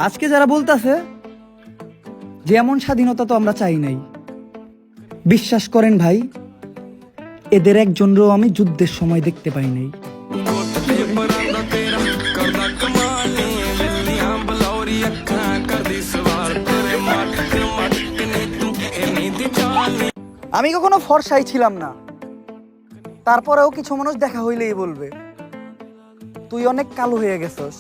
আজকে যারা বলতাছে যে এমন স্বাধীনতা তো আমরা চাই নাই, বিশ্বাস করেন ভাই, এদের একজনেরও আমি যুদ্ধের সময় দেখতে পাই নাই। আমি কখনো ফর্সাই ছিলাম না, তারপরেও কিছু মানুষ দেখা হইলেই বলবে তুই অনেক কালো হয়ে গেছস।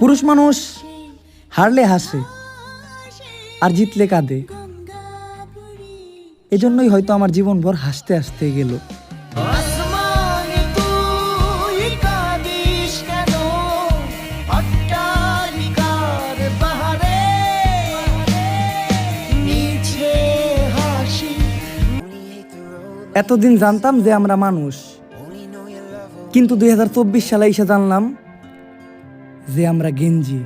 পুরুষ মানুষ হারলে হাসে আর জিতলে কাঁদে, এজন্যই হয়তো আমার জীবনভর হাসতে হাসতে গেল। এতদিন জানতাম যে আমরা মানুষ, কিন্তু 2024 সালে এসে জানলাম যে আমরা গেঞ্জি।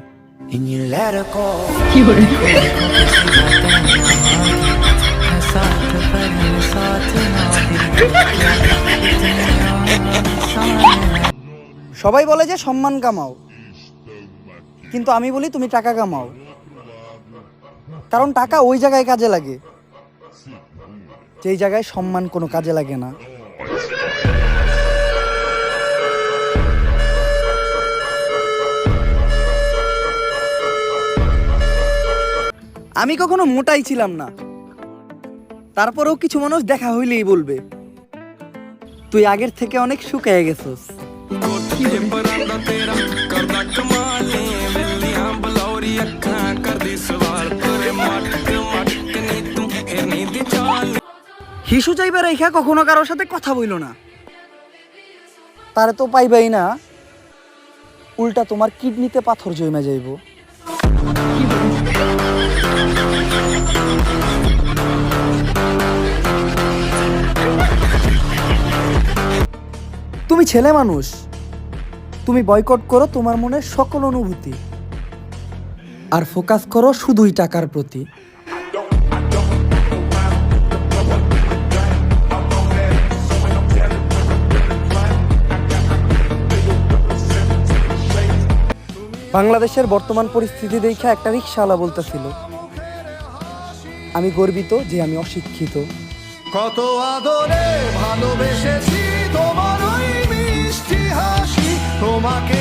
সবাই বলে যে সম্মান কামাও, কিন্তু আমি বলি তুমি টাকা কামাও, কারণ টাকা ওই জায়গায় কাজে লাগে যেই জায়গায় সম্মান কোনো কাজে লাগে না। আমি কখনো মোটাই ছিলাম না, তারপরেও কিছু মানুষ দেখা হইলেই বলবে তুই আগের থেকে অনেক শুকিয়ে গেছস। হিসু চাইবার রেখা কখনো কারোর সাথে কথা বইল না, তারে তো পাইবাই না, উল্টা তোমার কিডনিতে পাথর জমে যাইব। তুমি ছেলে মানুষ, তুমি বয়কট করো তোমার মনের সকল অনুভূতি, আর ফোকাস করো শুধুই টাকার প্রতি। বাংলাদেশের বর্তমান পরিস্থিতি দেখে একটা রিকশাওয়ালা বলতেছিল, আমি গর্বিত যে আমি অশিক্ষিত। কত আদরে ভালোবেসেছি তোমার ওই মিষ্টি হাসি, তোমাকে